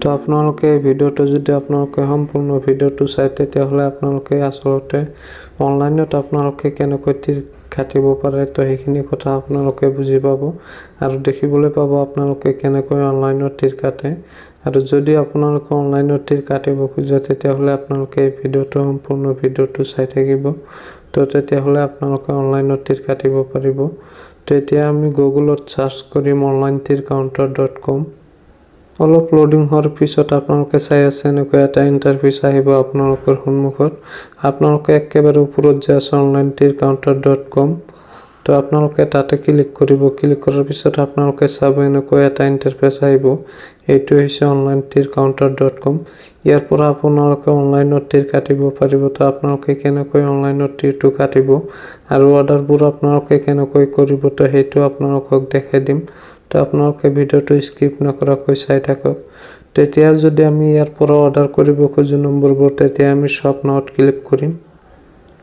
তো আপোনালোকে এই ভিডিওটো যদি আপোনালোকে সম্পূৰ্ণ ভিডিওটো চাই তেতিয়াহ'লে আপোনালোকে আসলতে অনলাইনত আপোনালোকে কেনেকৈ তীৰ কাটিব পাৰে তো সেইখিনি কথা আপোনালোকে বুজি পাব আৰু দেখিবলৈ পাব আপোনালোকে কেনেকৈ অনলাইনত তীৰ কাটে আৰু যদি আপোনালোকে অনলাইনত তীৰ কাটিব খোজে তেতিয়াহ'লে আপোনালোকে এই ভিডিওটো সম্পূৰ্ণ ভিডিওটো চাই থাকিব তো তেতিয়াহ'লে আপোনালোকে অনলাইনত তীৰ কাটিব পাৰিব। তো এতিয়া আমি গুগলত সাৰ্চ কৰিম onlinetircounter.com। অলপ লোডিং হোৱাৰ পিছত আপোনালোকে চাই আছে এনেকৈ এটা ইন্টাৰফেচ আহিব আপোনালোকৰ সন্মুখত। আপোনালোকে একেবাৰে ওপৰত যে আছে onlinetircounter.com তো আপোনালোকে তাতে ক্লিক কৰিব। ক্লিক কৰাৰ পিছত আপোনালোকে চাব এনেকৈ এটা ইন্টাৰফেচ আহিব। এইটো হৈছে onlinetircounter.com। ইয়াৰ পৰা আপোনালোকে অনলাইনত তীৰ কাটিব পাৰিব। তো আপোনালোকে কেনেকৈ অনলাইনত তীৰটো কাটিব আৰু অৰ্ডাৰবোৰ আপোনালোকে কেনেকৈ কৰিব তো সেইটো আপোনালোকক দেখাই দিম। তো আপোনালোকে ভিডিওটো স্কিপ নকৰাকৈ চাই থাকক। তেতিয়া যদি আমি ইয়াৰ পৰা অৰ্ডাৰ কৰিব খোজো নম্বৰবোৰ তেতিয়া আমি শপ নাওত ক্লিক কৰিম।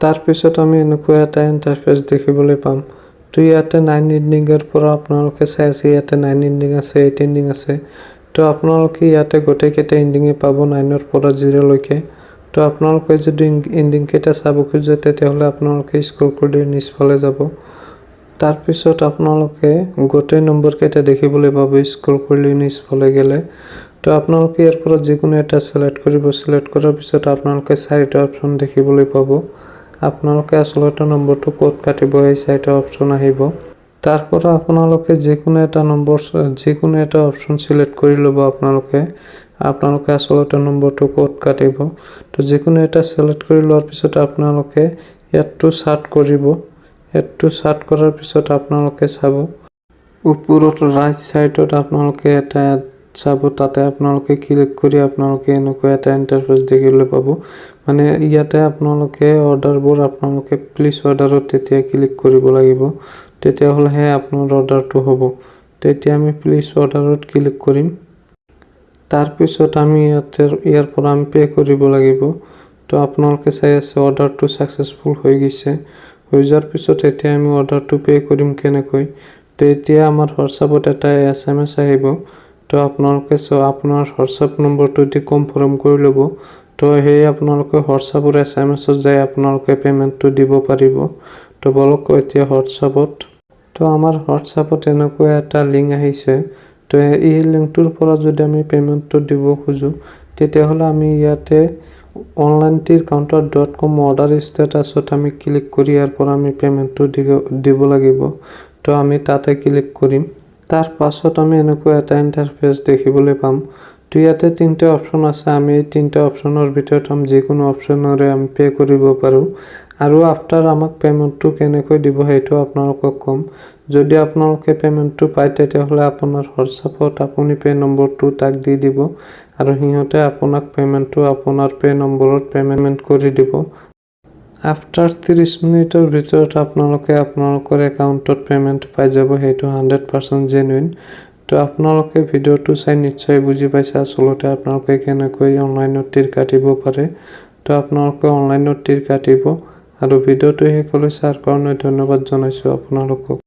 তাৰ পিছত আমি এনেকৈ এটা ইন্টাৰফেচ দেখিবলৈ পাম। তো ইয়াতে 9 এণ্ডিঙৰ পৰা আপোনালোকে চাই আছে ইয়াতে 9 এণ্ডিং আছে 8 এণ্ডিং আছে। তো আপোনালোকে ইয়াতে গোটেইকেইটা এণ্ডিঙে পাব 9ৰ পৰা 0 লৈকে। তো আপোনালোকে যদি এণ্ডিং কেইটা চাব খোজে তেতিয়াহ'লে আপোনালোকে স্ক্ৰল কৰি নিচফালে যাব। তাৰ পিছত আপোনালোকে গোটেই নম্বৰ কেইটা দেখিবলৈ পাব স্ক্ৰল কৰি নিচফালে গেলে। তো আপোনালোকে ইয়াৰ পৰা যিকোনো এটা সিলেক্ট কৰিব। সিলেক্ট কৰাৰ পিছত আপোনালোকে 4টা অপচন দেখিবলৈ পাব। আপোনালোকে আসলতে নম্বৰটো ক'ত কাটিব এই 4টা অপচন আহিব। তাৰ পৰা আপোনালোকে যিকোনো এটা অপচন সিলেক্ট কৰি ল'ব। আপোনালোকে আসলতে নম্বৰটো ক'ত কাটিব। তো যিকোনো এটা সিলেক্ট কৰি লোৱাৰ পিছত আপোনালোকে ইয়াতটো সাৰ্চ কৰিব। এডটো সাৰ্চ কৰাৰ পিছত আপোনালোকে চাব ওপৰত ৰাইট সাইডত আপোনালোকে এটা চাব তাতে আপোনালোকে ক্লিক কৰি আপোনালোকে এনেকৈ এটা ইন্টাৰফেচ দেখিবলৈ পাব। মানে ইয়াতে আপোনালোকে অৰ্ডাৰবোৰ আপোনালোকে প্লিজ অৰ্ডাৰত তেতিয়া ক্লিক কৰিব লাগিব। তেতিয়াহ'লেহে আপোনাৰ অৰ্ডাৰটো হ'ব। তেতিয়া আমি প্লিজ অৰ্ডাৰত ক্লিক কৰিম। তাৰ পিছত আমি ইয়াৰ পৰা আমি পে কৰিব লাগিব। তো আপোনালোকে চাই আছে অৰ্ডাৰটো সাকসেসফুল হৈ গৈছে। হৈ যোৱাৰ পিছত এতিয়া আমি অৰ্ডাৰটো পে কৰিম কেনেকৈ। তো এতিয়া আমাৰ হোৱাটছআপত এটা SMS আহিব। তো আপোনালোকে আপোনাৰ হোৱাটছআপ নম্বৰটো দি কনফাৰ্ম কৰি ল'ব। তো সেই আপোনালোকে হোৱাটছআপৰ SMS-ত যাই আপোনালোকে পেমেন্টটো দিব পাৰিব। তো বলক এতিয়া হোৱাটছআপত। তো আমাৰ হোৱাটছআপত এনেকৈ এটা লিংক আহিছে। তো এই লিংকটোৰ পৰা যদি আমি পেমেন্টটো দিব খোজো তেতিয়াহ'লে আমি ইয়াতে onlinetircounter.com অৰ্ডাৰ ষ্টেটাছত আমি ক্লিক কৰি ইয়াৰ পৰা আমি পেমেন্টটো দিব লাগিব। তো আমি তাতে ক্লিক কৰিম। তাৰ পাছত আমি এনেকৈ এটা ইন্টাৰফেচ দেখিবলৈ পাম। তো ইয়াতে 3টা অপচন আছে। আমি এই 3টা অপচনৰ ভিতৰত যিকোনো অপচনৰে আমি পে কৰিব পাৰো আৰু আফটাৰ আমাক পেমেন্টটো কেনেকৈ দিব সেইটো আপোনালোকক কম। যদি আপোনালোকে পেমেন্টটো পায় তেতিয়াহ'লে আপোনাৰ হোৱাটছআপত আপুনি পে নম্বৰটো তাক দি দিব আৰু সিহঁতে আপোনাক পেমেন্টটো আপোনাৰ পে নম্বৰত পেমেন্ট কৰি দিব। আফটাৰ 30 মিনিটৰ ভিতৰত আপোনালোকৰ একাউণ্টত পেমেন্ট পাই যাব। সেইটো 100% জেনুইন। তো আপোনালোকে ভিডিওটো চাই নিশ্চয় বুজি পাইছে আসলতে আপোনালোকে কেনেকৈ অনলাইনত তীৰ কাটিব পাৰে। তো আপোনালোকে অনলাইনত তীৰ কাটিব আৰু ভিডিওটো শেষলৈ চাৰ কাৰণে ধন্যবাদ জনাইছো আপোনালোকক।